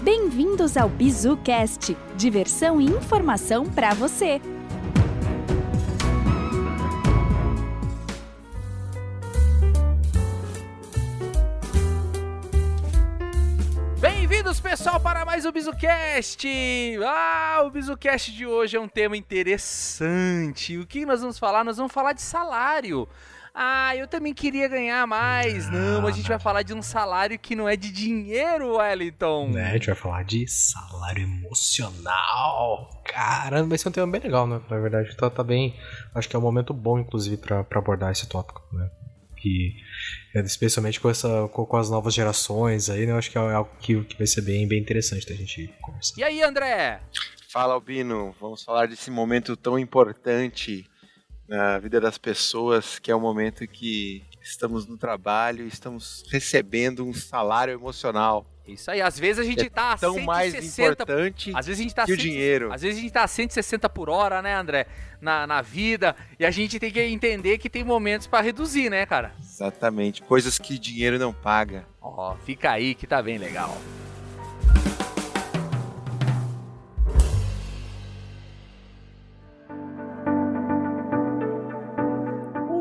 Bem-vindos ao BizuCast, diversão e informação para você. Bem-vindos, pessoal, para mais um BizuCast! O BizuCast de hoje é um tema interessante. O que nós vamos falar? Nós vamos falar de salário. Eu também queria ganhar mais. Não, a gente vai falar de um salário que não é de dinheiro, Wellington. A gente vai falar de salário emocional. Caramba, esse é um tema bem legal, né? Na verdade, tá bem... Acho que é um momento bom, inclusive, pra abordar esse tópico, né? Que, especialmente com as novas gerações aí, né? Eu acho que é algo que vai ser bem interessante da gente conversar. E aí, André? Fala, Albino. Vamos falar desse momento tão importante na vida das pessoas, que é o momento que estamos no trabalho e estamos recebendo um salário emocional. Isso aí, às vezes a gente tá a tão 160, mais importante às vezes a gente tá que o dinheiro. Às vezes a gente tá a 160 por hora, né, André? Na vida, e a gente tem que entender que tem momentos pra reduzir, né, cara? Exatamente, coisas que dinheiro não paga. Fica aí que tá bem legal.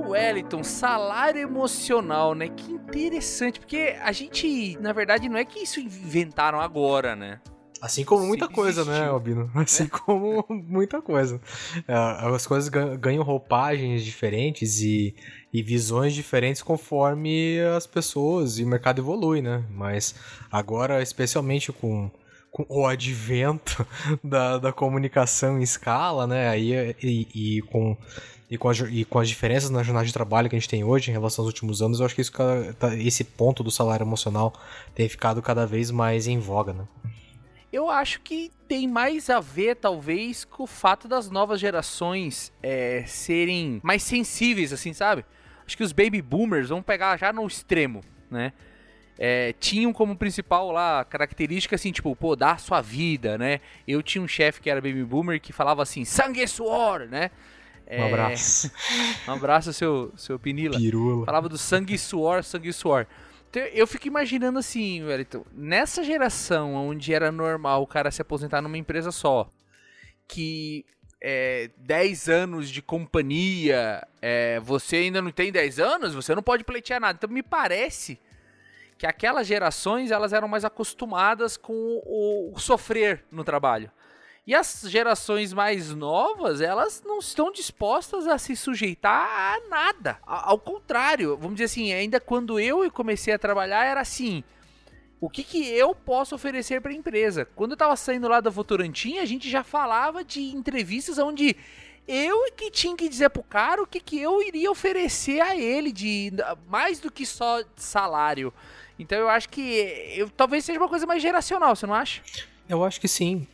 Wellington, salário emocional, né? Que interessante, porque a gente, na verdade, não é que isso inventaram agora, né? Assim como muita coisa, né, Albino? Assim como muita coisa. As coisas ganham roupagens diferentes e visões diferentes conforme as pessoas e o mercado evolui, né? Mas agora, especialmente com o advento da comunicação em escala, né? Aí, e com as diferenças na jornada de trabalho que a gente tem hoje em relação aos últimos anos, eu acho que esse ponto do salário emocional tem ficado cada vez mais em voga, né? Eu acho que tem mais a ver, talvez, com o fato das novas gerações serem mais sensíveis, assim, sabe? Acho que os baby boomers vão pegar já no extremo, né? Tinham como principal lá característica assim, tipo, dar sua vida, né? Eu tinha um chefe que era baby boomer que falava assim, sangue e suor, né? Um abraço. Um abraço, seu Pinila. Pirula. Falava do sangue e suor, sangue e suor. Então, eu fico imaginando assim, Wellington, nessa geração onde era normal o cara se aposentar numa empresa só, que 10 anos de companhia, você ainda não tem 10 anos, você não pode pleitear nada. Então me parece que aquelas gerações elas eram mais acostumadas com o sofrer no trabalho. E as gerações mais novas, elas não estão dispostas a se sujeitar a nada. Ao contrário, vamos dizer assim, ainda quando eu comecei a trabalhar, era assim, o que eu posso oferecer para a empresa? Quando eu estava saindo lá da Votorantim, a gente já falava de entrevistas onde eu que tinha que dizer pro cara o que eu iria oferecer a ele, de mais do que só salário. Então eu acho que talvez seja uma coisa mais geracional, você não acha? Eu acho que sim,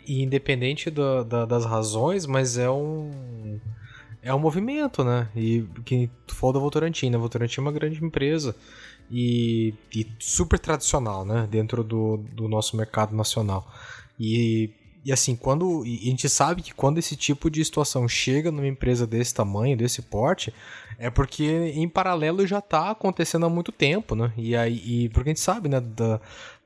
independente das razões, mas é um movimento, né? E que tu falou da Votorantim, né? A Votorantim é uma grande empresa e super tradicional, né? Dentro do nosso mercado nacional. E assim, a gente sabe que quando esse tipo de situação chega numa empresa desse tamanho, desse porte, é porque em paralelo já está acontecendo há muito tempo, né? E porque a gente sabe, né,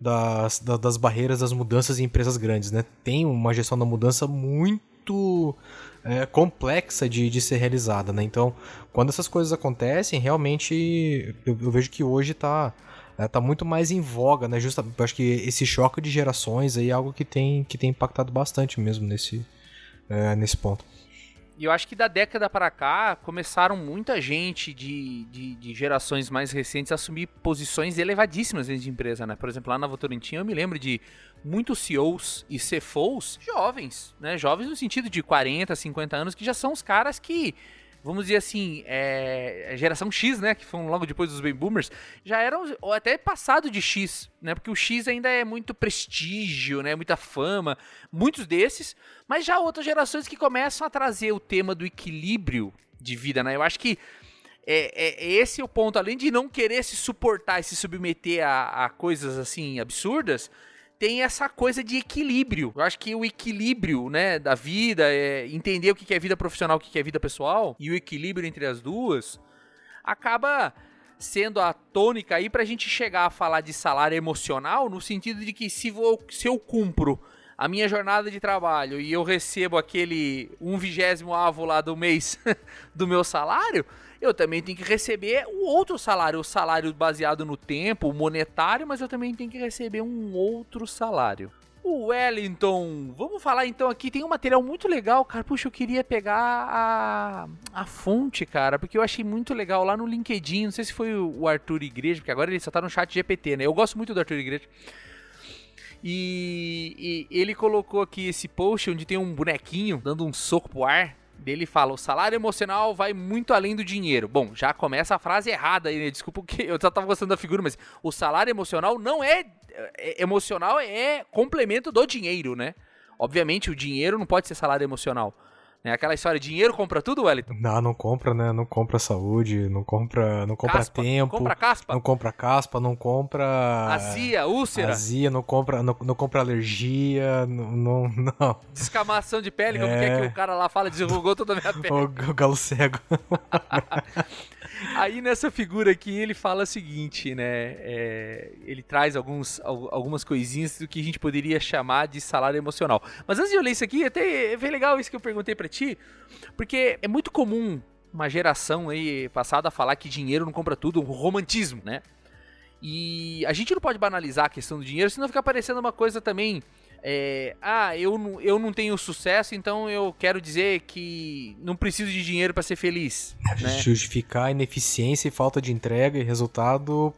das barreiras, das mudanças em empresas grandes, né? Tem uma gestão da mudança muito complexa de ser realizada, né? Então, quando essas coisas acontecem, realmente eu vejo que hoje tá muito mais em voga, né? Justamente, eu acho que esse choque de gerações aí é algo que tem impactado bastante mesmo nesse ponto. E eu acho que da década para cá começaram muita gente de gerações mais recentes a assumir posições elevadíssimas dentro de empresa, né? Por exemplo, lá na Votorantim eu me lembro de muitos CEOs e CFOs jovens, né? Jovens no sentido de 40, 50 anos, que já são os caras que, vamos dizer assim, geração X, né, que foram logo depois dos baby boomers, já eram ou até passado de X, né, porque o X ainda é muito prestígio, né, muita fama, muitos desses, mas já outras gerações que começam a trazer o tema do equilíbrio de vida, né, eu acho que esse é o ponto, além de não querer se suportar e se submeter a coisas assim absurdas, tem essa coisa de equilíbrio. Eu acho que o equilíbrio, né, da vida, entender o que é vida profissional, o que é vida pessoal, e o equilíbrio entre as duas, acaba sendo a tônica aí pra gente chegar a falar de salário emocional, no sentido de que se eu cumpro a minha jornada de trabalho e eu recebo aquele 1/20º lá do mês do meu salário, eu também tenho que receber o outro salário, o salário baseado no tempo, o monetário, mas eu também tenho que receber um outro salário. O Wellington, vamos falar então aqui, tem um material muito legal, cara, puxa, eu queria pegar a fonte, cara, porque eu achei muito legal lá no LinkedIn, não sei se foi o Arthur Igreja, porque agora ele só tá no chat GPT, né, eu gosto muito do Arthur Igreja, e ele colocou aqui esse post onde tem um bonequinho dando um soco pro ar, dele fala, o salário emocional vai muito além do dinheiro. Bom, já começa a frase errada aí, né? Desculpa que eu só tava gostando da figura, mas o salário emocional não emocional, é complemento do dinheiro, né? Obviamente o dinheiro não pode ser salário emocional. Né? Aquela história, dinheiro compra tudo, Wellington? Não compra, né? Não compra saúde, não compra caspa, tempo. Não compra caspa? Não compra caspa, não compra... Azia, úlcera? Azia, não compra alergia, não. Descamação de pele, como que é que o cara lá fala, desrugou toda a minha pele. O galo cego. Aí nessa figura aqui ele fala o seguinte, né? Ele traz algumas coisinhas do que a gente poderia chamar de salário emocional. Mas antes de eu ler isso aqui, até foi legal isso que eu perguntei pra ti, porque é muito comum uma geração aí passada falar que dinheiro não compra tudo, um romantismo, né? E a gente não pode banalizar a questão do dinheiro, senão fica parecendo uma coisa também... eu não tenho sucesso, então eu quero dizer que não preciso de dinheiro pra ser feliz. Né? Justificar ineficiência e falta de entrega e resultado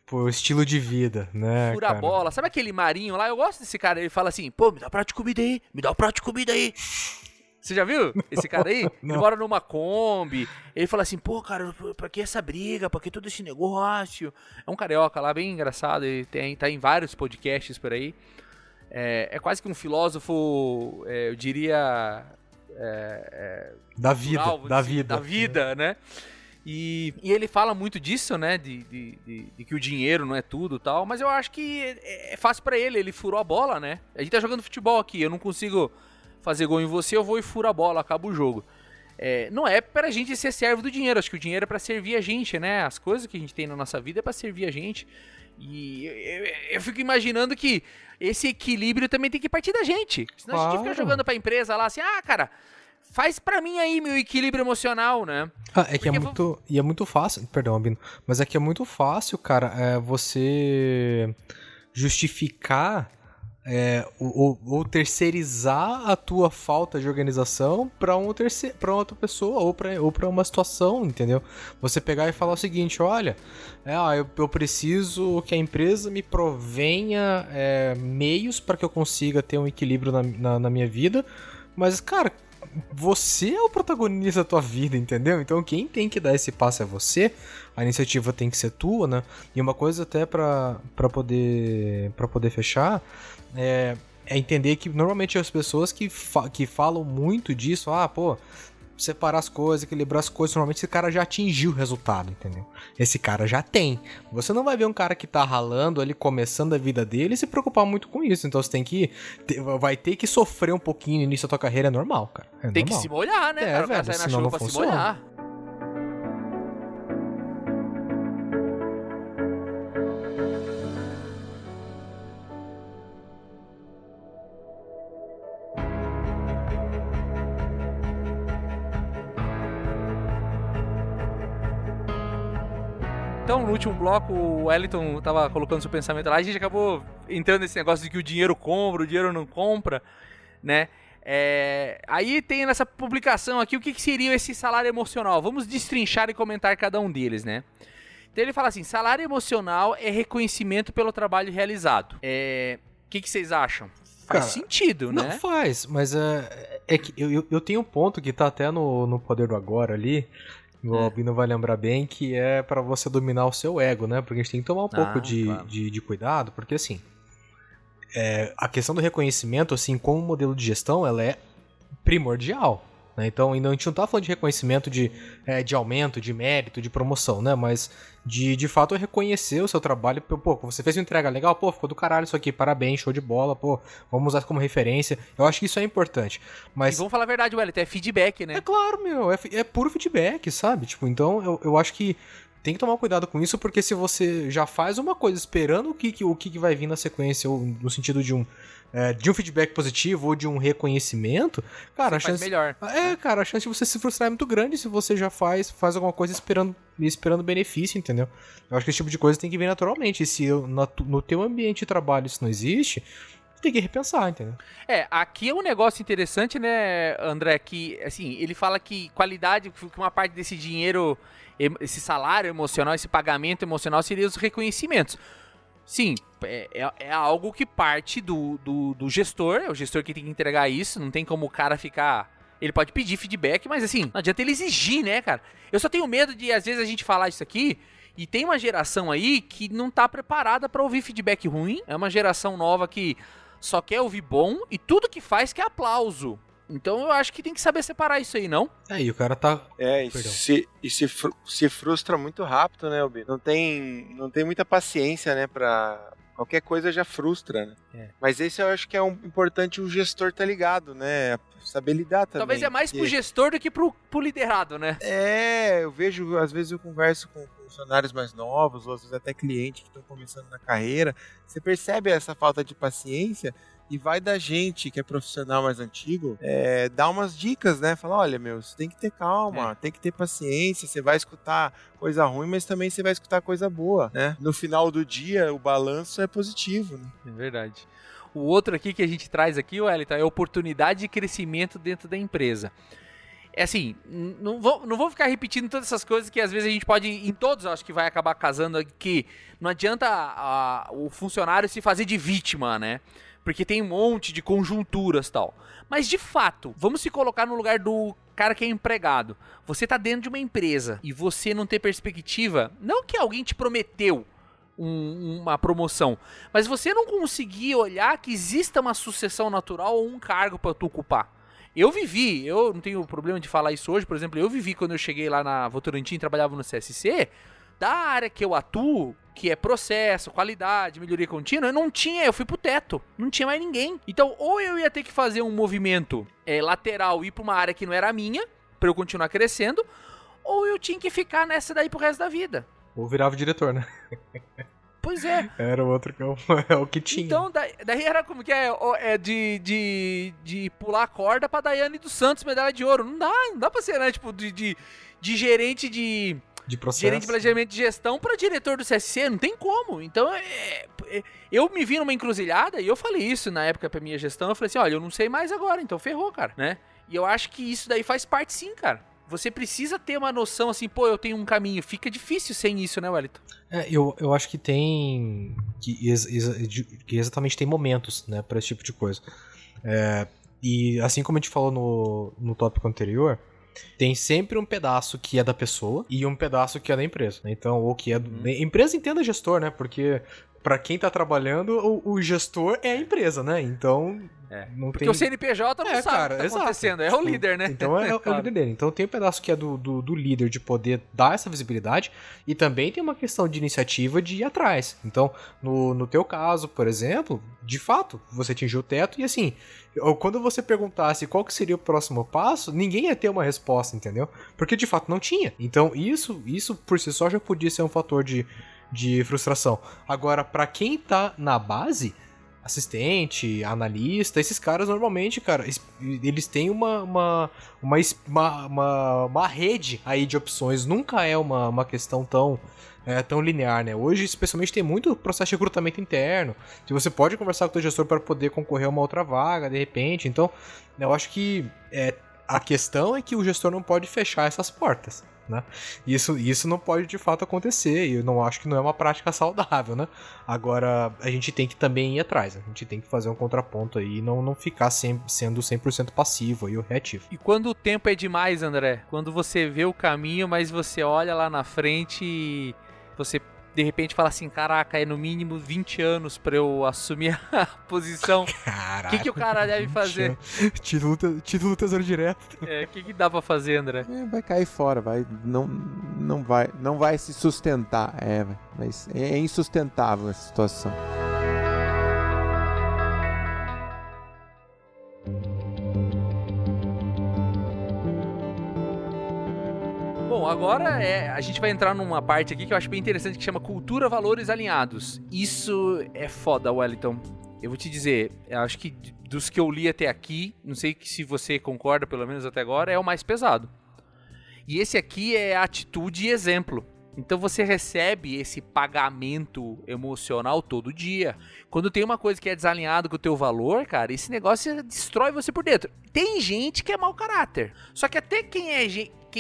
por estilo de vida, né? Fura a bola. Sabe aquele Marinho lá? Eu gosto desse cara. Ele fala assim, pô, me dá um prato de comida aí, me dá um prato de comida aí. Você já viu esse cara aí? Ele mora numa Kombi. Ele fala assim, pô, cara, pra que essa briga? Pra que todo esse negócio? É um carioca lá, bem engraçado. Ele tá em vários podcasts por aí. É quase que um filósofo, eu diria... Da vida, rural, da assim, vida. Da vida, né? E ele fala muito disso, né? De que o dinheiro não é tudo e tal. Mas eu acho que é fácil pra ele. Ele furou a bola, né? A gente tá jogando futebol aqui. Eu não consigo... fazer gol em você, eu vou e furo a bola, acaba o jogo. Não é pra gente ser servo do dinheiro, acho que o dinheiro é pra servir a gente, né? As coisas que a gente tem na nossa vida é pra servir a gente. E eu fico imaginando que esse equilíbrio também tem que partir da gente. Senão a gente fica jogando pra empresa lá assim, cara, faz pra mim aí meu equilíbrio emocional, né? É muito fácil, perdão, Albino, mas é que é muito fácil, cara, você justificar... ou terceirizar a tua falta de organização pra outra pessoa ou pra uma situação, entendeu? Você pegar e falar o seguinte, olha, eu preciso que a empresa me provenha meios para que eu consiga ter um equilíbrio na minha vida, mas, cara, você é o protagonista da tua vida, entendeu? Então quem tem que dar esse passo é você, a iniciativa tem que ser tua, né? E uma coisa até pra poder fechar é entender que normalmente as pessoas que falam muito disso, separar as coisas, equilibrar as coisas, normalmente esse cara já atingiu o resultado, entendeu? Esse cara já tem. Você não vai ver um cara que tá ralando ali, começando a vida dele e se preocupar muito com isso. Então você vai ter que sofrer um pouquinho no início da tua carreira, é normal, cara. Tem que se molhar, né, cara? O cara sai na chuva pra se molhar. Então, no último bloco, o Wellington tava colocando seu pensamento lá, a gente acabou entrando nesse negócio de que o dinheiro compra, o dinheiro não compra, né? Aí tem nessa publicação aqui o que seria esse salário emocional. Vamos destrinchar e comentar cada um deles, né? Então ele fala assim, salário emocional é reconhecimento pelo trabalho realizado. O que vocês acham? Faz sentido, né? Não faz, mas é que eu tenho um ponto que tá até no Poder do Agora ali, o Albino vai lembrar bem, que é pra você dominar o seu ego, né? Porque a gente tem que tomar um pouco de cuidado, porque assim, a questão do reconhecimento, assim, como modelo de gestão, ela é primordial, né? Então, a gente não tá falando de reconhecimento de aumento, de mérito, de promoção, né? Mas de fato reconhecer o seu trabalho. Pô, você fez uma entrega legal, pô, ficou do caralho isso aqui, parabéns, show de bola, pô, vamos usar como referência. Eu acho que isso é importante. Mas E vamos falar a verdade, Wellington, é feedback, né? é claro, meu, é puro feedback, sabe? Tipo, então eu acho que tem que tomar cuidado com isso, porque se você já faz uma coisa esperando o que vai vir na sequência, ou no sentido de um feedback positivo ou de um reconhecimento, cara, Você faz melhor. Cara, a chance de você se frustrar é muito grande se você já faz alguma coisa esperando benefício, entendeu? Eu acho que esse tipo de coisa tem que vir naturalmente. E se no teu ambiente de trabalho isso não existe, tem que repensar, entendeu? Aqui é um negócio interessante, né, André, que, assim, ele fala que qualidade, que uma parte desse dinheiro, esse salário emocional, esse pagamento emocional seria os reconhecimentos. Sim, é algo que parte do gestor, é o gestor que tem que entregar isso, não tem como o cara ficar... Ele pode pedir feedback, mas assim, não adianta ele exigir, né, cara? Eu só tenho medo de, às vezes, a gente falar isso aqui, e tem uma geração aí que não tá preparada pra ouvir feedback ruim, é uma geração nova que só quer ouvir bom, e tudo que faz quer aplauso. Então eu acho que tem que saber separar isso aí, não? E o cara tá... Se frustra muito rápido, né, Albi? Não tem muita paciência, né, pra... Qualquer coisa já frustra, né? Mas esse eu acho que é importante o gestor tá ligado, né? Saber lidar também. Talvez é mais pro gestor do que pro liderado, né? Eu vejo, às vezes eu converso com funcionários mais novos, ou às vezes até clientes que estão começando na carreira. Você percebe essa falta de paciência e vai da gente, que é profissional mais antigo, dar umas dicas, né? Falar, olha, meu, você tem que ter calma, tem que ter paciência, você vai escutar coisa ruim, mas também você vai escutar coisa boa, né? No final do dia, o balanço é positivo, né? É verdade. O outro aqui que a gente traz aqui, Wellington, é oportunidade de crescimento dentro da empresa. É assim, não vou ficar repetindo todas essas coisas que às vezes a gente pode, em todos eu acho que vai acabar casando, que não adianta o funcionário se fazer de vítima, né? Porque tem um monte de conjunturas e tal. Mas de fato, vamos se colocar no lugar do cara que é empregado. Você tá dentro de uma empresa e você não ter perspectiva, não que alguém te prometeu uma promoção, mas você não conseguir olhar que exista uma sucessão natural ou um cargo para tu ocupar. Eu não tenho problema de falar isso hoje, por exemplo, eu vivi quando eu cheguei lá na Votorantim, trabalhava no CSC, da área que eu atuo, que é processo, qualidade, melhoria contínua, eu fui pro teto, não tinha mais ninguém. Então, ou eu ia ter que fazer um movimento lateral, ir pra uma área que não era a minha, pra eu continuar crescendo, ou eu tinha que ficar nessa daí pro resto da vida. Ou virava diretor, né? Pois é. Era o outro que é o que tinha. Então, daí era como que de pular a corda pra Daiane dos Santos, medalha de ouro. Não dá pra ser, né? Tipo, de gerente de processo. Gerente de planejamento de gestão para diretor do CSC, não tem como. Então, eu me vi numa encruzilhada e eu falei isso na época pra minha gestão. Eu falei assim, olha, eu não sei mais agora, então ferrou, cara, né? E eu acho que isso daí faz parte sim, cara. Você precisa ter uma noção assim, pô, eu tenho um caminho. Fica difícil sem isso, né, Wellington? Eu acho que tem... Que exatamente tem momentos, né, pra esse tipo de coisa. E assim como a gente falou no tópico anterior... Tem sempre um pedaço que é da pessoa e um pedaço que é da empresa. Então, ou que é do... Empresa entenda gestor, né? Porque pra quem tá trabalhando, o gestor é a empresa, né? Então, não porque tem... o CNPJ não sabe o que tá acontecendo. É o líder, né? Então, é o líder dele. Então, tem um pedaço que é do líder de poder dar essa visibilidade e também tem uma questão de iniciativa de ir atrás. Então, no teu caso, por exemplo, de fato, você atingiu o teto e assim... Quando você perguntasse qual que seria o próximo passo, ninguém ia ter uma resposta, entendeu? Porque de fato não tinha. Então isso por si só já podia ser um fator de frustração. Agora, pra quem tá na base, assistente, analista, esses caras normalmente, cara, eles têm uma rede aí de opções. Nunca é uma questão tão linear, né? Hoje, especialmente, tem muito processo de recrutamento interno, que você pode conversar com o teu gestor para poder concorrer a uma outra vaga, de repente. Então, eu acho que a questão é que o gestor não pode fechar essas portas, né? Isso não pode, de fato, acontecer, e eu não acho que não é uma prática saudável, né? Agora, a gente tem que também ir atrás, a gente tem que fazer um contraponto aí e não ficar sendo 100% passivo e reativo. E quando o tempo é demais, André? Quando você vê o caminho, mas você olha lá na frente e você de repente fala assim, caraca, é no mínimo 20 anos pra eu assumir a posição. Caraca. O que o cara deve fazer? Título Tesouro Direto. O que dá pra fazer, André? Vai cair fora, não vai se sustentar. Mas é insustentável essa situação. Bom, agora a gente vai entrar numa parte aqui que eu acho bem interessante, que chama cultura, valores alinhados. Isso é foda, Wellington. Eu vou te dizer, eu acho que dos que eu li até aqui, não sei se você concorda, pelo menos até agora, é o mais pesado. E esse aqui é atitude e exemplo. Então você recebe esse pagamento emocional todo dia. Quando tem uma coisa que é desalinhado com o teu valor, cara, esse negócio destrói você por dentro. Tem gente que é mau caráter. Só que até quem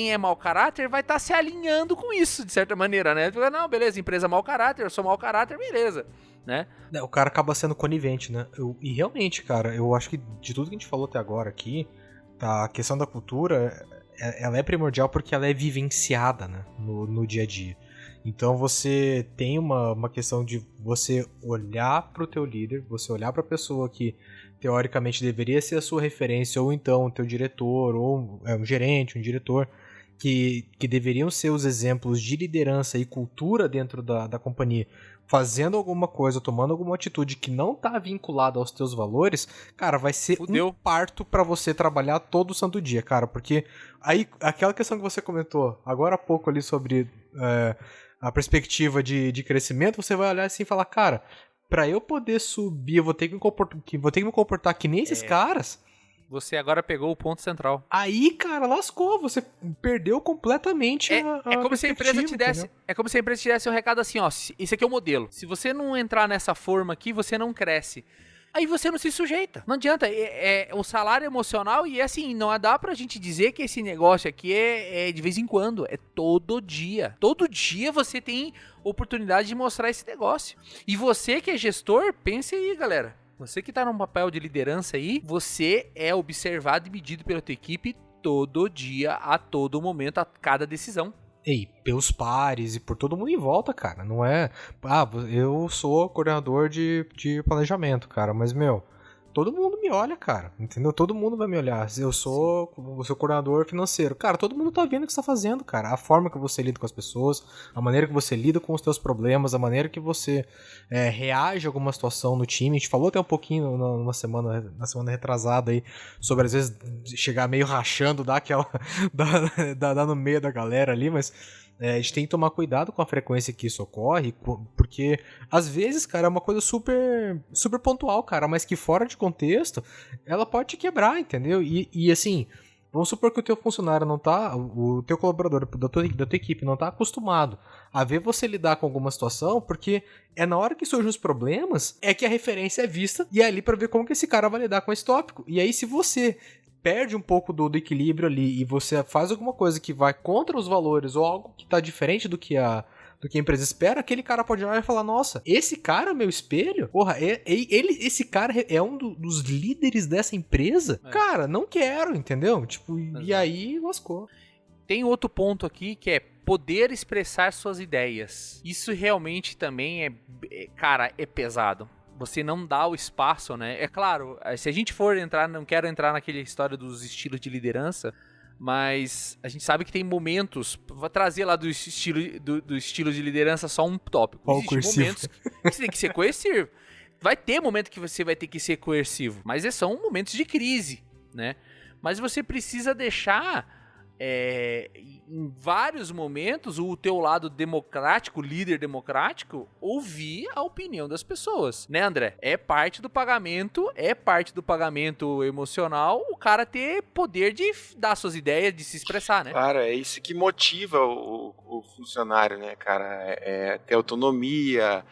é mau caráter vai estar se alinhando com isso, de certa maneira, né? Não, beleza, empresa mau caráter, eu sou mau caráter, beleza, né? O cara acaba sendo conivente, né? E realmente, cara, eu acho que de tudo que a gente falou até agora aqui, a questão da cultura, ela é primordial porque ela é vivenciada, né, no dia a dia. Então você tem uma questão de você olhar pro teu líder, você olhar pra pessoa que teoricamente deveria ser a sua referência, ou então o teu diretor, ou um gerente, um diretor, que deveriam ser os exemplos de liderança e cultura dentro da companhia, fazendo alguma coisa, tomando alguma atitude que não tá vinculada aos teus valores, cara, vai ser um parto pra você trabalhar todo santo dia, cara, porque aí, aquela questão que você comentou agora há pouco ali sobre a perspectiva de crescimento, você vai olhar assim e falar, cara, pra eu poder subir, eu vou ter que me comportar que nem esses caras. Você agora pegou o ponto central. Aí, cara, lascou. Você perdeu completamente a como se a empresa te desse, entendeu? É como se a empresa te desse um recado assim, ó, esse aqui é o modelo. Se você não entrar nessa forma aqui, você não cresce. Aí você não se sujeita. Não adianta. É o salário emocional e assim, não dá pra gente dizer que esse negócio aqui é de vez em quando. É todo dia. Todo dia você tem oportunidade de mostrar esse negócio. E você que é gestor, pense aí, galera. Você que tá num papel de liderança aí, você é observado e medido pela tua equipe todo dia, a todo momento, a cada decisão. E pelos pares e por todo mundo em volta, cara. Não é... eu sou coordenador de planejamento, cara, mas, todo mundo me olha, cara, entendeu? Todo mundo vai me olhar. Eu sou coordenador financeiro. Cara, todo mundo tá vendo o que você tá fazendo, cara. A forma que você lida com as pessoas, a maneira que você lida com os teus problemas, a maneira que você reage a alguma situação no time. A gente falou até um pouquinho na semana retrasada aí, sobre às vezes chegar meio rachando, dar aquela... dar no meio da galera ali, mas... a gente tem que tomar cuidado com a frequência que isso ocorre, porque às vezes, cara, é uma coisa super, super pontual, cara, mas que fora de contexto, ela pode te quebrar, entendeu? E assim, vamos supor que o teu funcionário não tá, o teu colaborador da tua equipe não tá acostumado a ver você lidar com alguma situação, porque é na hora que surgem os problemas, é que a referência é vista, e é ali pra ver como que esse cara vai lidar com esse tópico. E aí, se você perde um pouco do equilíbrio ali e você faz alguma coisa que vai contra os valores ou algo que tá diferente do que a empresa espera, aquele cara pode olhar e falar, nossa, esse cara é meu espelho? Porra, esse cara é um dos líderes dessa empresa? Cara, não quero, entendeu? Tipo, e aí lascou. Tem outro ponto aqui que é poder expressar suas ideias. Isso realmente também é pesado. Você não dá o espaço, né? É claro, se a gente for entrar, não quero entrar naquela história dos estilos de liderança, mas a gente sabe que tem momentos, vou trazer lá do estilo de liderança só um tópico. Existem momentos que você tem que ser coercivo. Vai ter momento que você vai ter que ser coercivo, mas são momentos de crise, né? Mas você precisa deixar... em vários momentos o teu lado democrático, líder democrático, ouvir a opinião das pessoas, né, André? É parte do pagamento emocional o cara ter poder de dar suas ideias, de se expressar, né? Claro, é isso que motiva o funcionário, né, cara? É ter autonomia,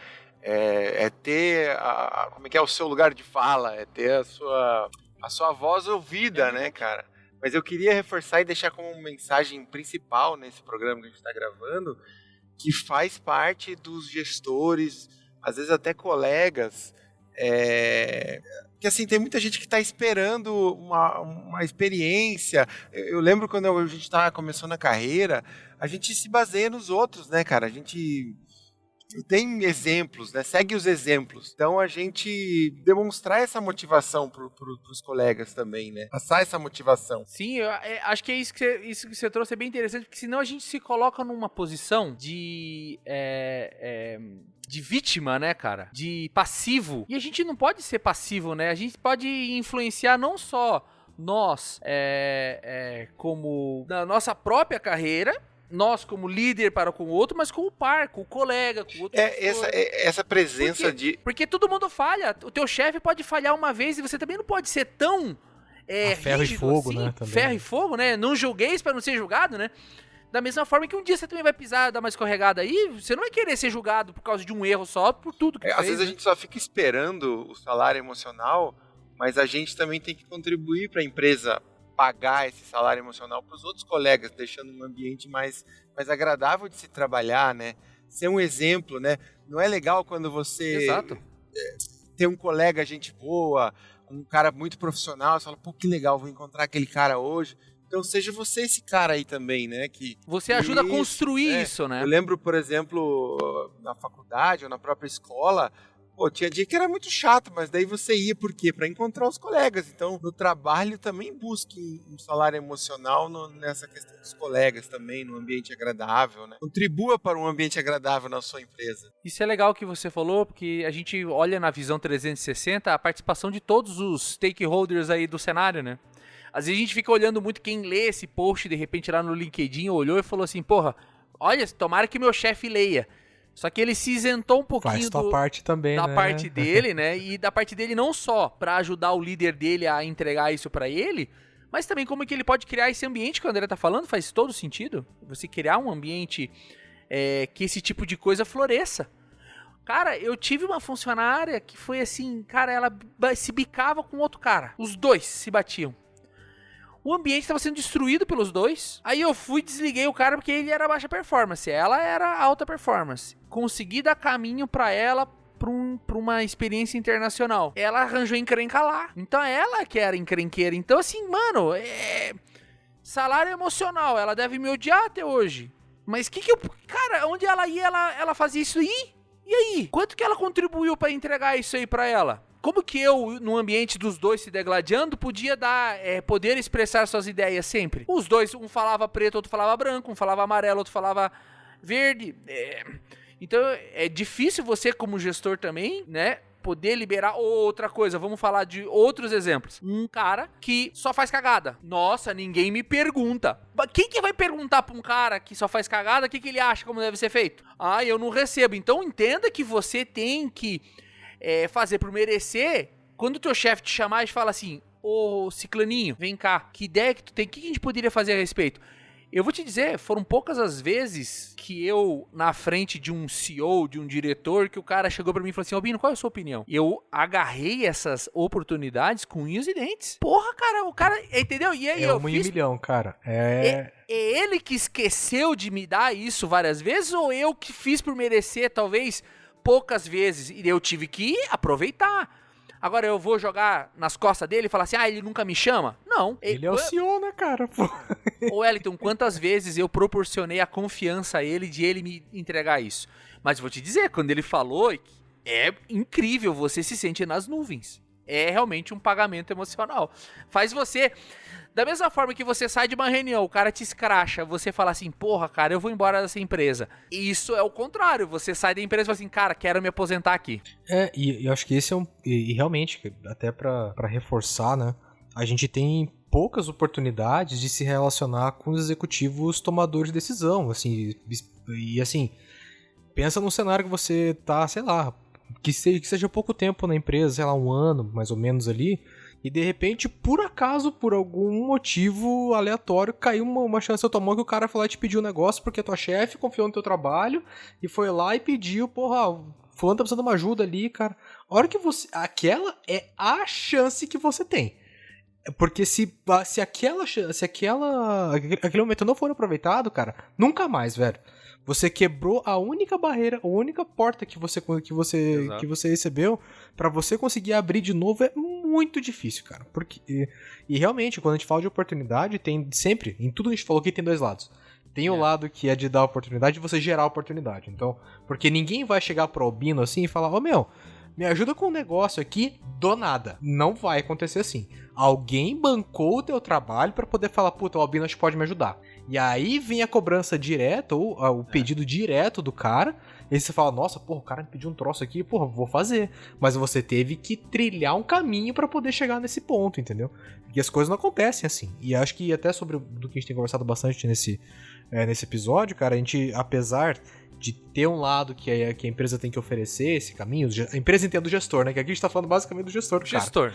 é ter como é que é o seu lugar de fala, é ter a sua voz ouvida, né, cara? Mas eu queria reforçar e deixar como mensagem principal nesse programa que a gente está gravando, que faz parte dos gestores, às vezes até colegas, que assim, tem muita gente que está esperando uma experiência. Eu lembro quando a gente estava começando a carreira, a gente se baseia nos outros, né, cara? A gente tem exemplos, né? Segue os exemplos. Então a gente demonstrar essa motivação pros colegas também, né? Passar essa motivação. Sim, acho que é isso que você trouxe é bem interessante, porque senão a gente se coloca numa posição de vítima, né, cara? De passivo. E a gente não pode ser passivo, né? A gente pode influenciar não só nós, como na nossa própria carreira, nós como líder para com o outro, mas com o par, com o colega, com o outro. Essa presença Porque todo mundo falha. O teu chefe pode falhar uma vez e você também não pode ser tão ferro e fogo, assim, né? Também. Ferro e fogo, né? Não julgueis para não ser julgado, né? Da mesma forma que um dia você também vai pisar, dar uma escorregada aí, você não vai querer ser julgado por causa de um erro só, por tudo que fez. Às vezes a gente só fica esperando o salário emocional, mas a gente também tem que contribuir para a empresa pagar esse salário emocional para os outros colegas, deixando um ambiente mais agradável de se trabalhar, né? Ser um exemplo, né? Não é legal quando você tem um colega gente boa, um cara muito profissional, você fala, pô, que legal, vou encontrar aquele cara hoje. Então seja você esse cara aí também, né? Que você ajuda a construir isso, né? Eu lembro, por exemplo, na faculdade ou na própria escola, pô, tinha dia que era muito chato, mas daí você ia por quê? Para encontrar os colegas. Então, no trabalho também busque um salário emocional nessa questão dos colegas também, num ambiente agradável, né? Contribua para um ambiente agradável na sua empresa. Isso é legal que você falou, porque a gente olha na visão 360 a participação de todos os stakeholders aí do cenário, né? Às vezes a gente fica olhando muito quem lê esse post, de repente lá no LinkedIn, olhou e falou assim, porra, olha, tomara que meu chefe leia. Só que ele se isentou um pouquinho parte também, da né? parte dele, né? E da parte dele não só pra ajudar o líder dele a entregar isso pra ele, mas também como que ele pode criar esse ambiente que o André tá falando, faz todo sentido. Você criar um ambiente que esse tipo de coisa floresça. Cara, eu tive uma funcionária que foi assim, cara, ela se bicava com outro cara. Os dois se batiam. O ambiente estava sendo destruído pelos dois. Aí eu fui e desliguei o cara porque ele era baixa performance. Ela era alta performance. Consegui dar caminho pra ela pra uma experiência internacional. Ela arranjou encrenca lá. Então ela que era encrenqueira. Então assim, mano, salário emocional. Ela deve me odiar até hoje. Mas cara, onde ela ia, ela fazia isso aí? E aí? Quanto que ela contribuiu pra entregar isso aí pra ela? Como que eu, no ambiente dos dois se degladiando, podia poder expressar suas ideias sempre? Os dois, um falava preto, outro falava branco, um falava amarelo, outro falava verde. Então é difícil você, como gestor também, né, poder liberar outra coisa. Vamos falar de outros exemplos. Um cara que só faz cagada. Nossa, ninguém me pergunta. Quem que vai perguntar pra um cara que só faz cagada o que ele acha como deve ser feito? Ah, eu não recebo. Então entenda que você tem que fazer por merecer. Quando o teu chefe te chamar e fala assim, ô Ciclaninho, vem cá, que ideia que tu tem? O que a gente poderia fazer a respeito? Eu vou te dizer, foram poucas as vezes que eu, na frente de um CEO, de um diretor, que o cara chegou pra mim e falou assim, Albino, qual é a sua opinião? Eu agarrei essas oportunidades com unhas e dentes. Porra, cara, o cara, entendeu? E aí eu fiz... 1 milhão, cara. É ele que esqueceu de me dar isso várias vezes ou eu que fiz por merecer, talvez, poucas vezes, e eu tive que aproveitar. Agora eu vou jogar nas costas dele e falar assim, ele nunca me chama? Não. Ele é o CEO, né, cara? Ô Wellington, quantas vezes eu proporcionei a confiança a ele de ele me entregar isso? Mas vou te dizer, quando ele falou, é incrível, você se sente nas nuvens. É realmente um pagamento emocional. Faz você... Da mesma forma que você sai de uma reunião, o cara te escracha, você fala assim, porra, cara, eu vou embora dessa empresa. Isso é o contrário, você sai da empresa e fala assim, cara, quero me aposentar aqui. E eu acho que esse é e realmente, até pra reforçar, né, a gente tem poucas oportunidades de se relacionar com os executivos tomadores de decisão, assim, e assim, pensa num cenário que você tá, sei lá, que seja pouco tempo na empresa, sei lá, 1 ano, mais ou menos ali, e de repente, por acaso, por algum motivo aleatório, caiu uma chance na tua mão que o cara foi lá e te pediu um negócio porque a tua chefe confiou no teu trabalho e foi lá e pediu, porra, fulano tá precisando de uma ajuda ali, cara. A hora que você... Aquela é a chance que você tem. Porque se aquele momento não for aproveitado, cara, nunca mais, velho. Você quebrou a única barreira, a única porta que você recebeu pra você conseguir abrir de novo é muito difícil, cara. Porque, e realmente, quando a gente fala de oportunidade, tem sempre, em tudo que a gente falou aqui, tem 2 lados. Tem o lado que é de dar oportunidade e você gerar oportunidade. Então, porque ninguém vai chegar pro Albino assim e falar, ô meu, me ajuda com um negócio aqui do nada. Não vai acontecer assim. Alguém bancou o teu trabalho pra poder falar, puta, o Albino acho que pode me ajudar. E aí vem a cobrança direta, ou o pedido direto do cara, e você fala, nossa, porra, o cara me pediu um troço aqui, porra, vou fazer. Mas você teve que trilhar um caminho pra poder chegar nesse ponto, entendeu? E as coisas não acontecem assim. E acho que até sobre do que a gente tem conversado bastante nesse episódio, cara, a gente, apesar de ter um lado que a empresa tem que oferecer esse caminho, a empresa entende o gestor, né? Que aqui a gente tá falando basicamente do gestor, cara. Gestor.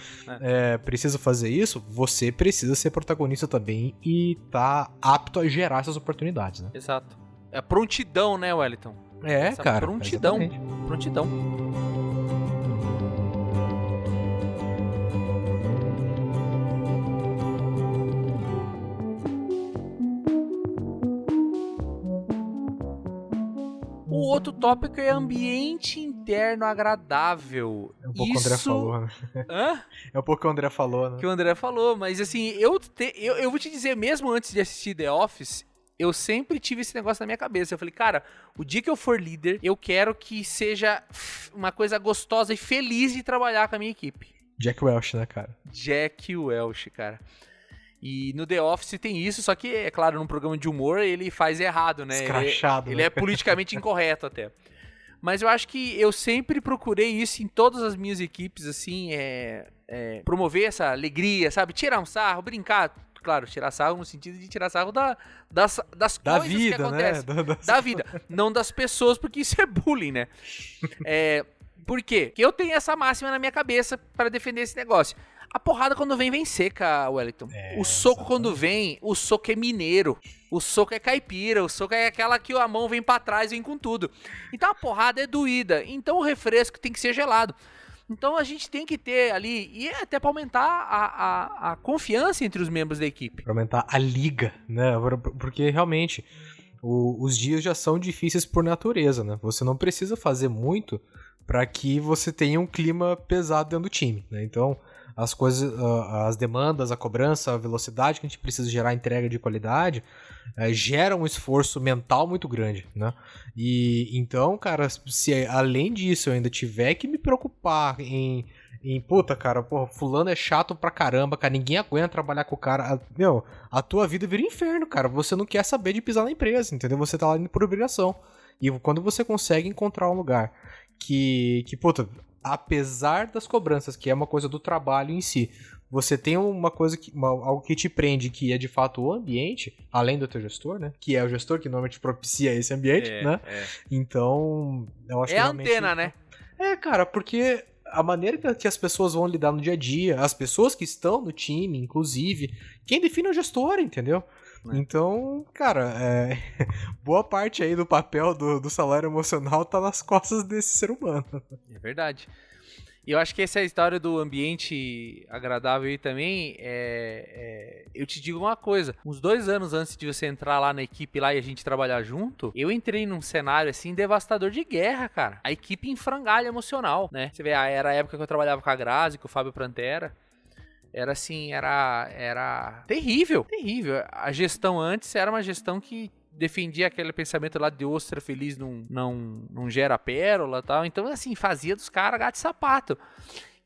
Precisa fazer isso, você precisa ser protagonista também e tá apto a gerar essas oportunidades, né? Exato. É prontidão, né, Wellington? Essa Cara. Prontidão. Exatamente. Prontidão. O outro tópico é ambiente interno agradável. É um pouco que o André falou, né? Hã? É um pouco que o André falou, né? Que o André falou, mas assim, eu vou te dizer, mesmo antes de assistir The Office, eu sempre tive esse negócio na minha cabeça. Eu falei, cara, o dia que eu for líder, eu quero que seja uma coisa gostosa e feliz de trabalhar com a minha equipe. Jack Welch, né, cara? Jack Welch, cara. E no The Office tem isso, só que, é claro, num programa de humor ele faz errado, né? Escrachado. Ele é politicamente incorreto até. Mas eu acho que eu sempre procurei isso em todas as minhas equipes, assim, promover essa alegria, sabe? Tirar um sarro, brincar. Claro, tirar sarro no sentido de tirar sarro das Da coisas vida, que acontecem. né? Da vida, não das pessoas, porque isso é bullying, né? Por quê? Porque eu tenho essa máxima na minha cabeça para defender esse negócio. A porrada quando vem seca, Wellington. O soco quando vem, o soco é mineiro. O soco é caipira. O soco é aquela que a mão vem pra trás e vem com tudo. Então a porrada é doída. Então o refresco tem que ser gelado. Então a gente tem que ter ali, e até pra aumentar a confiança entre os membros da equipe. Pra aumentar a liga, né? Porque realmente os dias já são difíceis por natureza, né? Você não precisa fazer muito pra que você tenha um clima pesado dentro do time, né? Então as coisas, as demandas, a cobrança, a velocidade que a gente precisa gerar entrega de qualidade, gera um esforço mental muito grande, né? E então, cara, se além disso eu ainda tiver que me preocupar em puta, cara, porra, fulano é chato pra caramba, cara, ninguém aguenta trabalhar com o cara, a tua vida vira inferno, cara, você não quer saber de pisar na empresa, entendeu? Você tá lá indo por obrigação. E quando você consegue encontrar um lugar que puta, apesar das cobranças, que é uma coisa do trabalho em si, você tem uma coisa, algo que te prende, que é de fato o ambiente, além do teu gestor, né? Que é o gestor que normalmente propicia esse ambiente, né? Então, eu acho que realmente... antena, né? Cara, porque a maneira que as pessoas vão lidar no dia a dia, as pessoas que estão no time, inclusive, quem define é o gestor, entendeu? Então, cara, boa parte aí do papel do salário emocional tá nas costas desse ser humano. É verdade. E eu acho que essa história do ambiente agradável aí também, eu te digo uma coisa, uns 2 anos antes de você entrar lá na equipe lá e a gente trabalhar junto, eu entrei num cenário assim devastador de guerra, cara. A equipe em frangalho emocional, né? Você vê, era a época que eu trabalhava com a Grazi, com o Fábio Prantera. Era assim, era terrível, terrível. A gestão antes era uma gestão que defendia aquele pensamento lá de ostra feliz não gera pérola e tal. Então, assim, fazia dos caras gato e sapato.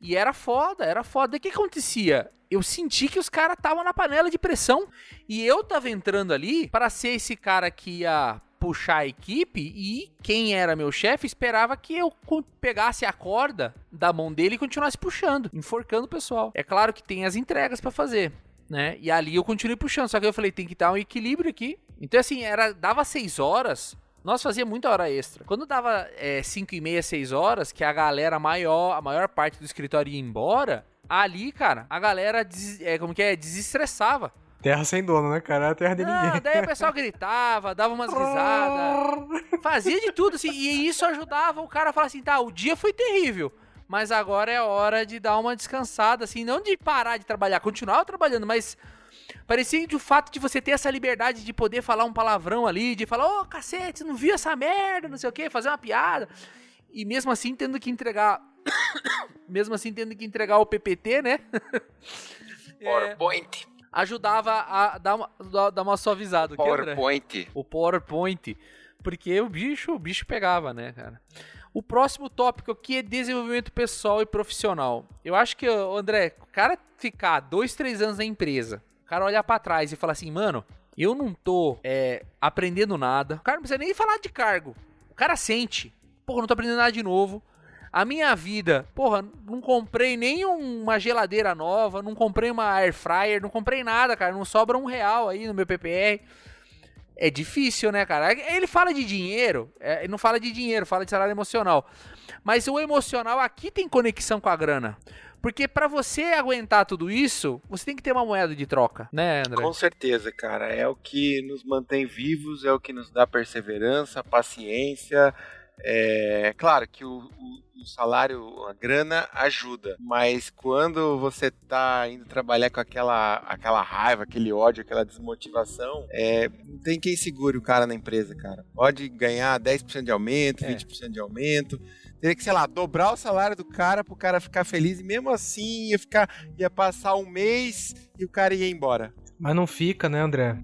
E era foda, era foda. E o que acontecia? Eu senti que os caras estavam na panela de pressão e eu tava entrando ali para ser esse cara que ia puxar a equipe e quem era meu chefe esperava que eu pegasse a corda da mão dele e continuasse puxando, enforcando o pessoal. É claro que tem as entregas pra fazer, né? E ali eu continuei puxando, só que eu falei, tem que dar um equilíbrio aqui. Então assim, dava 6 horas, nós fazia muita hora extra. Quando dava 5h30, 6 horas, que a galera a maior parte do escritório ia embora, ali, cara, a galera desestressava. Terra sem dono, né, cara? É terra de ninguém. Daí o pessoal gritava, dava umas risadas, fazia de tudo, assim, e isso ajudava o cara a falar assim, tá, o dia foi terrível, mas agora é hora de dar uma descansada, assim, não de parar de trabalhar, continuava trabalhando, mas parecia que o fato de você ter essa liberdade de poder falar um palavrão ali, de falar, ô, cacete, você não viu essa merda, não sei o quê, fazer uma piada, e mesmo assim tendo que entregar o PPT, né? PowerPoint. ajudava a dar uma suavizada. PowerPoint. O PowerPoint. Porque o bicho pegava, né, cara? O próximo tópico aqui é desenvolvimento pessoal e profissional. Eu acho que, André, o cara ficar 2, 3 anos na empresa, o cara olhar pra trás e falar assim, mano, eu não tô aprendendo nada. O cara não precisa nem falar de cargo. O cara sente. Porra, não tô aprendendo nada de novo. A minha vida, porra, não comprei nem uma geladeira nova, não comprei uma air fryer, não comprei nada, cara. Não sobra R$1 aí no meu PPR. É difícil, né, cara? Ele fala de dinheiro, ele não fala de dinheiro, fala de salário emocional. Mas o emocional aqui tem conexão com a grana. Porque pra você aguentar tudo isso, você tem que ter uma moeda de troca, né, André? Com certeza, cara. É o que nos mantém vivos, é o que nos dá perseverança, paciência. É claro que o salário, a grana ajuda, mas quando você tá indo trabalhar com aquela raiva, aquele ódio, aquela desmotivação, não tem quem segure o cara na empresa, cara. Pode ganhar 10% de aumento, 20% de aumento, teria que, sei lá, dobrar o salário do cara pro cara ficar feliz, e mesmo assim ia passar um mês e o cara ia embora. Mas não fica, né, André?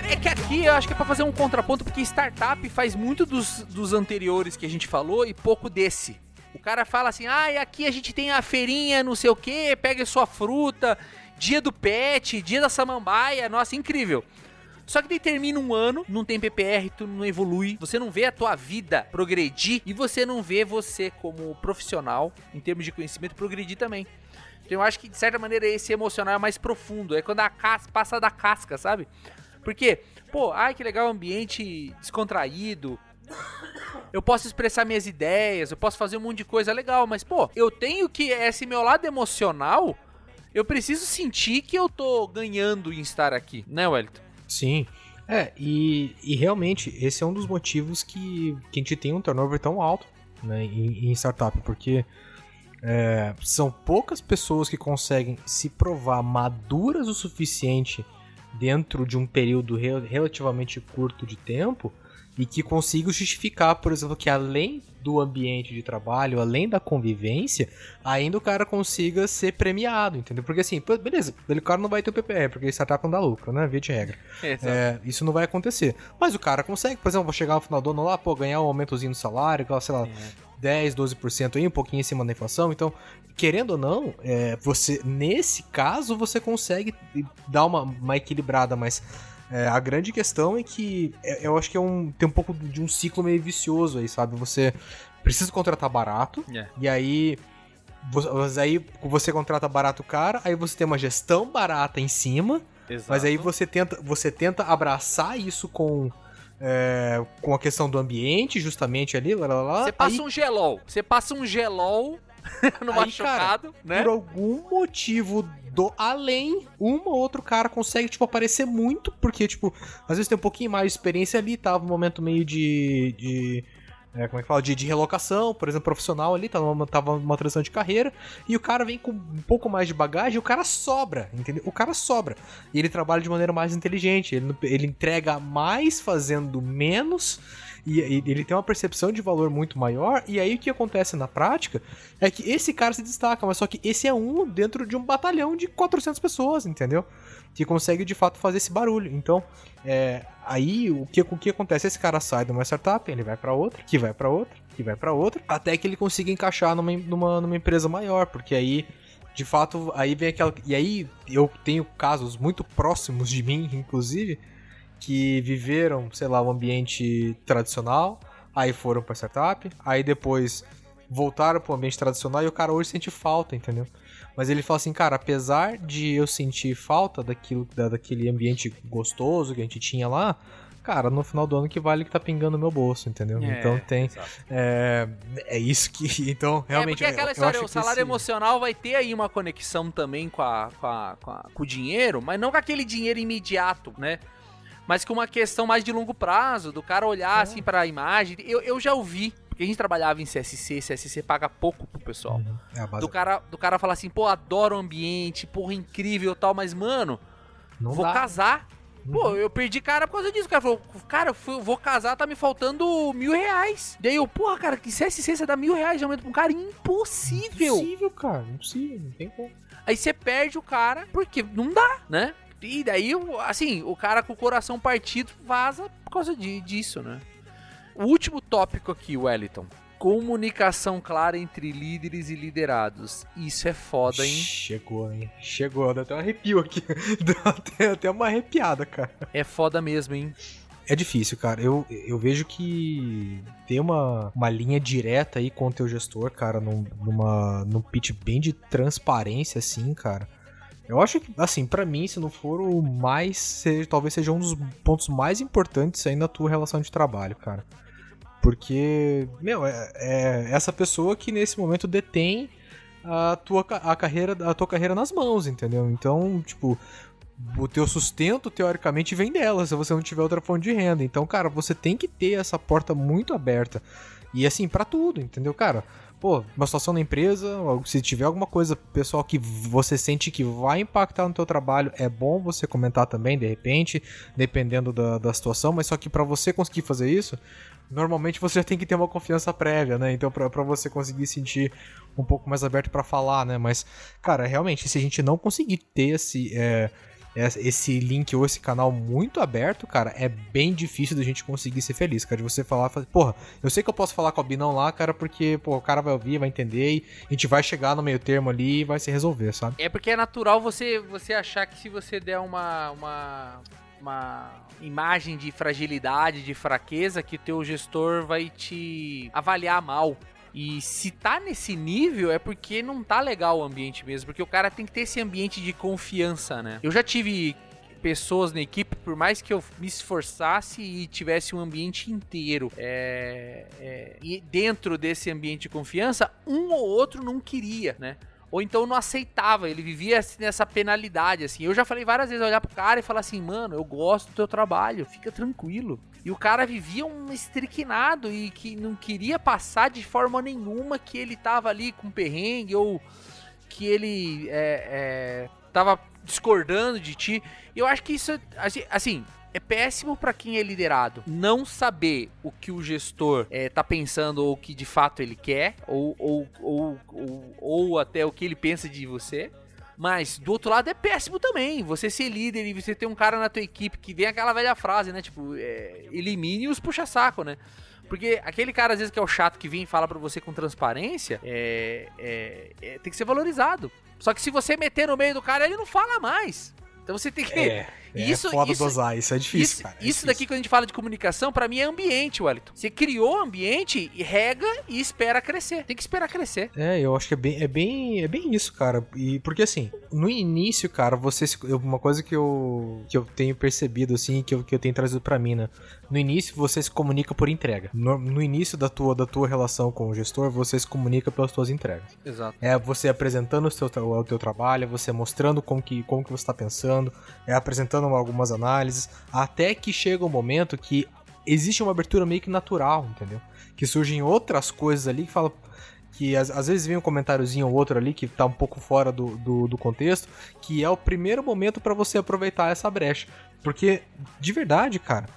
É que aqui eu acho que é pra fazer um contraponto, porque startup faz muito dos anteriores que a gente falou e pouco desse. O cara fala assim, e aqui a gente tem a feirinha, não sei o que, pega sua fruta, dia do pet, dia da samambaia, nossa, incrível. Só que daí termina um ano, não tem PPR, tu não evolui, você não vê a tua vida progredir e você não vê você como profissional, em termos de conhecimento, progredir também. Então eu acho que, de certa maneira, esse emocional é mais profundo. É quando a casca passa da casca, sabe? Porque, que legal, ambiente descontraído. Eu posso expressar minhas ideias, eu posso fazer um monte de coisa legal. Mas, eu tenho que, esse meu lado emocional, eu preciso sentir que eu tô ganhando em estar aqui. Né, Wellington? Sim. E realmente, esse é um dos motivos que a gente tem um turnover tão alto, né, em startup. Porque... são poucas pessoas que conseguem se provar maduras o suficiente dentro de um período relativamente curto de tempo e que consigam justificar, por exemplo, que além do ambiente de trabalho, além da convivência, ainda o cara consiga ser premiado, entendeu? Porque assim, beleza, o cara não vai ter o PPR, porque startup não dá lucro, né? Via de regra. Isso não vai acontecer. Mas o cara consegue, por exemplo, vou chegar no final do ano lá, ganhar um aumentozinho no salário, sei lá, 10, 12% aí, um pouquinho em cima da inflação. Então, querendo ou não, você, nesse caso, você consegue dar uma equilibrada, mas a grande questão é que eu acho que tem um pouco de um ciclo meio vicioso aí, sabe? Você precisa contratar barato, e aí você contrata barato o cara, aí você tem uma gestão barata em cima, mas aí você tenta abraçar isso com a questão do ambiente, justamente ali, Você passa um gelol no machucado, cara, né? Por algum motivo além, um ou outro cara consegue, aparecer muito, porque, às vezes tem um pouquinho mais de experiência ali, tava um momento meio de relocação, por exemplo, profissional ali, tava numa transição de carreira, e o cara vem com um pouco mais de bagagem, e o cara sobra, entendeu? O cara sobra. E ele trabalha de maneira mais inteligente, ele entrega mais fazendo menos, e ele tem uma percepção de valor muito maior, e aí o que acontece na prática é que esse cara se destaca, mas só que esse é um dentro de um batalhão de 400 pessoas, entendeu? Que consegue de fato fazer esse barulho. Então, aí o que acontece? Esse cara sai de uma startup, ele vai pra outra, que vai pra outra, que vai pra outra, até que ele consiga encaixar numa empresa maior, porque aí, de fato, aí vem aquela... E aí eu tenho casos muito próximos de mim, inclusive, que viveram, sei lá, um ambiente tradicional, aí foram pra startup, aí depois voltaram pro ambiente tradicional e o cara hoje sente falta, entendeu? Mas ele fala assim, cara, apesar de eu sentir falta daquele ambiente gostoso que a gente tinha lá, cara, no final do ano que vale que tá pingando no meu bolso, entendeu? Então tem... É isso que... Então, realmente... Porque aquela história, o salário emocional vai ter aí uma conexão também com o dinheiro, mas não com aquele dinheiro imediato, né? Mas com uma questão mais de longo prazo, do cara olhar assim pra imagem. Eu já ouvi, porque a gente trabalhava em CSC paga pouco pro pessoal. Do cara falar assim, adoro o ambiente, incrível e tal, mas, mano, vou casar, Pô, eu perdi cara por causa disso. O cara falou, cara, eu vou casar, tá me faltando R$1.000. Daí eu, porra, cara, que CSC você dá R$1.000 de aumento pra um cara? Impossível. Impossível, cara. Impossível, não tem como. Aí você perde o cara, porque não dá, né? E daí, assim, o cara com o coração partido vaza por causa disso, né? O último tópico aqui, Wellington. Comunicação clara entre líderes e liderados. Isso é foda, hein? Chegou, hein? Chegou, deu até um arrepio aqui. Deu até uma arrepiada, cara. É foda mesmo, hein? É difícil, cara. Eu vejo que ter uma linha direta aí com o teu gestor, cara, num pitch bem de transparência, assim, cara. Eu acho que, assim, pra mim, se não for o mais, talvez seja um dos pontos mais importantes aí na tua relação de trabalho, cara. Porque, meu, é essa pessoa que nesse momento detém a tua carreira nas mãos, entendeu? Então, tipo, o teu sustento, teoricamente, vem dela, se você não tiver outra fonte de renda. Então, cara, você tem que ter essa porta muito aberta. E assim, pra tudo, entendeu, cara? Pô, uma situação na empresa, se tiver alguma coisa, pessoal, que você sente que vai impactar no teu trabalho, é bom você comentar também, de repente, dependendo da situação, mas só que pra você conseguir fazer isso, normalmente você já tem que ter uma confiança prévia, né? Então, pra você conseguir sentir um pouco mais aberto pra falar, né? Mas, cara, realmente, se a gente não conseguir ter esse link ou esse canal muito aberto, cara, é bem difícil da gente conseguir ser feliz, cara, de você falar, porra, eu sei que eu posso falar com a Binão lá, cara, porque, pô, o cara vai ouvir, vai entender e a gente vai chegar no meio termo ali e vai se resolver, sabe? É porque é natural você achar que se você der uma imagem de fragilidade, de fraqueza, que o teu gestor vai te avaliar mal. E se tá nesse nível é porque não tá legal o ambiente mesmo, porque o cara tem que ter esse ambiente de confiança, né? Eu já tive pessoas na equipe, por mais que eu me esforçasse e tivesse um ambiente inteiro e dentro desse ambiente de confiança, um ou outro não queria, né? Ou então não aceitava, ele vivia nessa penalidade, assim. Eu já falei várias vezes, olhar pro cara e falar assim, mano, eu gosto do teu trabalho, fica tranquilo. E o cara vivia um estriquinado e que não queria passar de forma nenhuma que ele tava ali com perrengue ou que ele tava discordando de ti. E eu acho que isso, assim, é péssimo pra quem é liderado. Não saber o que o gestor tá pensando ou o que de fato ele quer, ou até o que ele pensa de você. Mas, do outro lado, é péssimo também. Você ser líder e você ter um cara na tua equipe que vem aquela velha frase, né? Tipo, elimine os puxa-saco, né? Porque aquele cara, às vezes, que é o chato que vem e fala pra você com transparência, tem que ser valorizado. Só que se você meter no meio do cara, ele não fala mais. Então você tem que... Isso, foda dosar, isso é difícil, cara. Isso daqui, quando a gente fala de comunicação, pra mim é ambiente, Wellington. Você criou ambiente, e rega e espera crescer. Tem que esperar crescer. Eu acho que é bem isso, cara. E porque assim, no início, cara, uma coisa que eu tenho percebido, assim, que eu tenho trazido pra mim, né? No início, você se comunica por entrega. No início da tua relação com o gestor, você se comunica pelas tuas entregas. Exato. É você apresentando o teu trabalho, você mostrando como que você tá pensando, apresentando algumas análises, até que chega um momento que existe uma abertura meio que natural, entendeu? Que surgem outras coisas ali que fala que às vezes vem um comentáriozinho ou outro ali que tá um pouco fora do contexto, que é o primeiro momento pra você aproveitar essa brecha. Porque, de verdade, cara,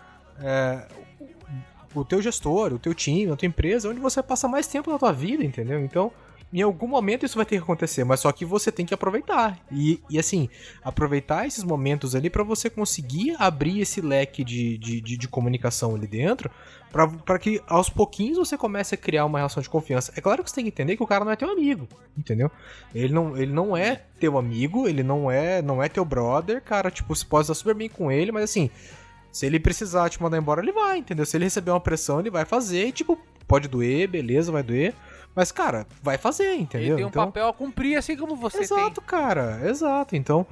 o teu gestor, o teu time, a tua empresa, é onde você passa mais tempo na tua vida, entendeu? Então, em algum momento isso vai ter que acontecer, mas só que você tem que aproveitar. E assim, aproveitar esses momentos ali pra você conseguir abrir esse leque de comunicação ali dentro, pra que aos pouquinhos você comece a criar uma relação de confiança. É claro que você tem que entender que o cara não é teu amigo, entendeu? Ele não é teu amigo, ele não é teu brother, cara, tipo, você pode estar super bem com ele, mas assim, se ele precisar te mandar embora, ele vai, entendeu? Se ele receber uma pressão, ele vai fazer, e tipo, pode doer, beleza, vai doer. Mas, cara, vai fazer, entendeu? Ele tem um papel a cumprir, assim como você exato, tem. Exato, cara, exato. Então,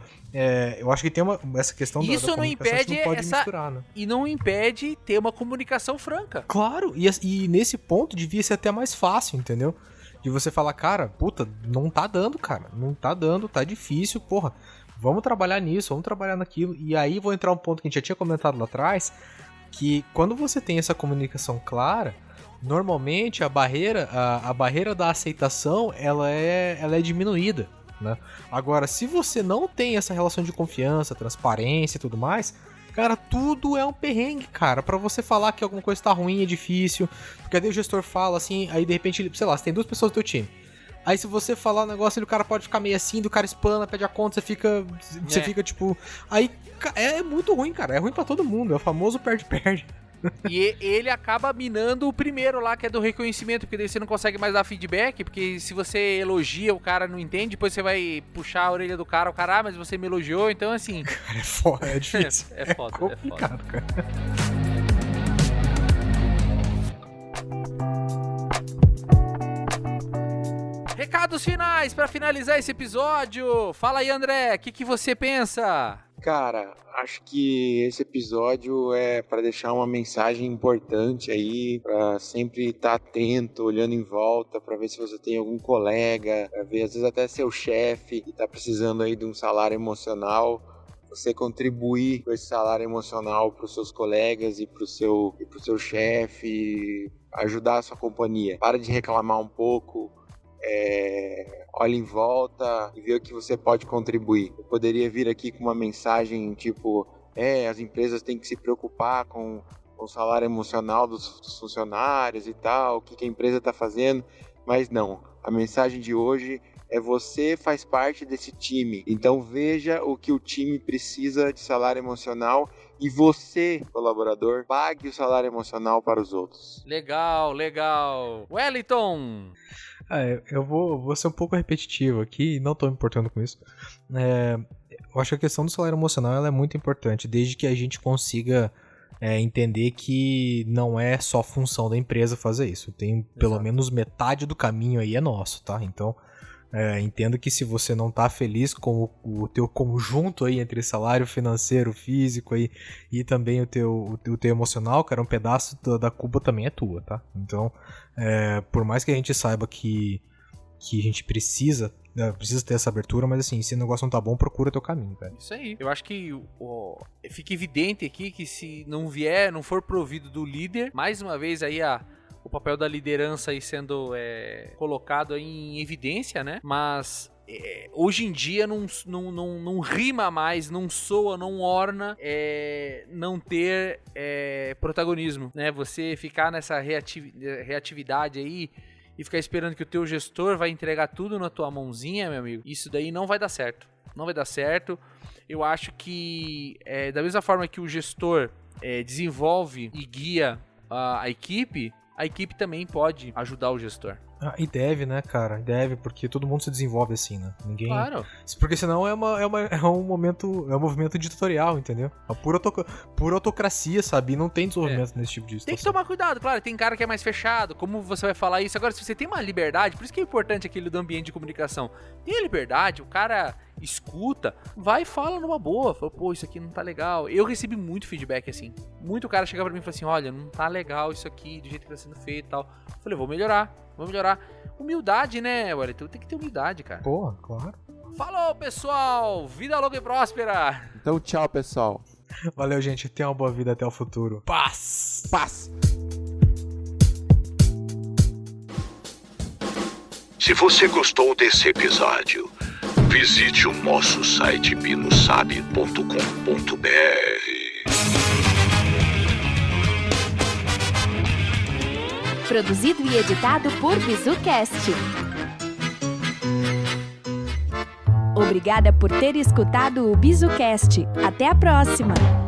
eu acho que tem essa questão isso da não impede não pode misturar, né? E não impede ter uma comunicação franca. Claro, e nesse ponto devia ser até mais fácil, entendeu? De você falar, cara, puta, não tá dando, cara. Não tá dando, tá difícil, porra. Vamos trabalhar nisso, vamos trabalhar naquilo. E aí vou entrar um ponto que a gente já tinha comentado lá atrás, que quando você tem essa comunicação clara, normalmente a barreira da aceitação ela é diminuída, né? Agora, se você não tem essa relação de confiança, transparência e tudo mais, Cara, tudo é um perrengue, cara. Pra você falar que alguma coisa tá ruim é difícil. Porque aí o gestor fala assim, aí de repente, sei lá, você tem 2 pessoas do teu time. Aí se você falar um negócio, o cara pode ficar meio assim, do cara espana, pede a conta, você fica tipo... Aí é muito ruim, cara. É ruim pra todo mundo. É o famoso perde-perde. E ele acaba minando o primeiro lá, que é do reconhecimento, porque daí você não consegue mais dar feedback, porque se você elogia, o cara não entende, depois você vai puxar a orelha do cara, o cara, mas você me elogiou, então assim... Cara, é foda, é difícil. É foda, complicado, cara. Recados finais pra finalizar esse episódio. Fala aí, André, o que você pensa? Cara, acho que esse episódio é para deixar uma mensagem importante aí, para sempre estar atento, olhando em volta, para ver se você tem algum colega, para ver às vezes até seu chefe que tá precisando aí de um salário emocional. Você contribuir com esse salário emocional para os seus colegas e para o seu chefe, ajudar a sua companhia. Para de reclamar um pouco. Olhe em volta e vê o que você pode contribuir. Eu poderia vir aqui com uma mensagem tipo, as empresas têm que se preocupar com o salário emocional dos funcionários e tal, o que a empresa está fazendo, mas não. A mensagem de hoje é: você faz parte desse time, então veja o que o time precisa de salário emocional e você, colaborador, pague o salário emocional para os outros. Legal. Wellington! Eu vou ser um pouco repetitivo aqui, não tô me importando com isso. Eu acho que a questão do salário emocional ela é muito importante, desde que a gente consiga entender que não é só função da empresa fazer isso. Tem pelo menos metade do caminho aí é nosso, tá? Então, entendo que se você não tá feliz com o teu conjunto aí entre salário financeiro, físico aí, e também o teu emocional, cara, um pedaço da culpa também é tua, tá? Então, por mais que a gente saiba que a gente precisa ter essa abertura, mas assim, se o negócio não tá bom, procura teu caminho, velho. Isso aí. Eu acho que fica evidente aqui que se não for provido do líder, mais uma vez aí o papel da liderança aí sendo colocado aí em evidência, né? Mas hoje em dia não rima mais, não soa, não orna não ter protagonismo, né? Você ficar nessa reatividade aí e ficar esperando que o teu gestor vai entregar tudo na tua mãozinha, meu amigo, isso daí não vai dar certo. Não vai dar certo. Eu acho que da mesma forma que o gestor desenvolve e guia a equipe também pode ajudar o gestor. E deve, né, cara? Deve, porque todo mundo se desenvolve assim, né? Ninguém... Claro. Porque senão é um movimento ditatorial, entendeu? A pura autocracia, sabe? E não tem desenvolvimento nesse tipo de situação. Tem que tomar cuidado, claro. Tem cara que é mais fechado. Como você vai falar isso? Agora, se você tem uma liberdade, por isso que é importante aquele do ambiente de comunicação. Tem a liberdade, o cara escuta, vai e fala numa boa. Fala, pô, isso aqui não tá legal. Eu recebi muito feedback assim. Muito cara chega pra mim e fala assim, olha, não tá legal isso aqui, do jeito que tá sendo feito e tal. Eu falei, vou melhorar. Humildade, né, Wellington? Tem que ter humildade, cara. Porra, claro. Falou, pessoal! Vida longa e próspera! Então, tchau, pessoal. Valeu, gente. Tenha uma boa vida até o futuro. Paz! Paz! Se você gostou desse episódio, visite o nosso site binosabe.com.br. Produzido e editado por BizuCast. Obrigada por ter escutado o BizuCast. Até a próxima!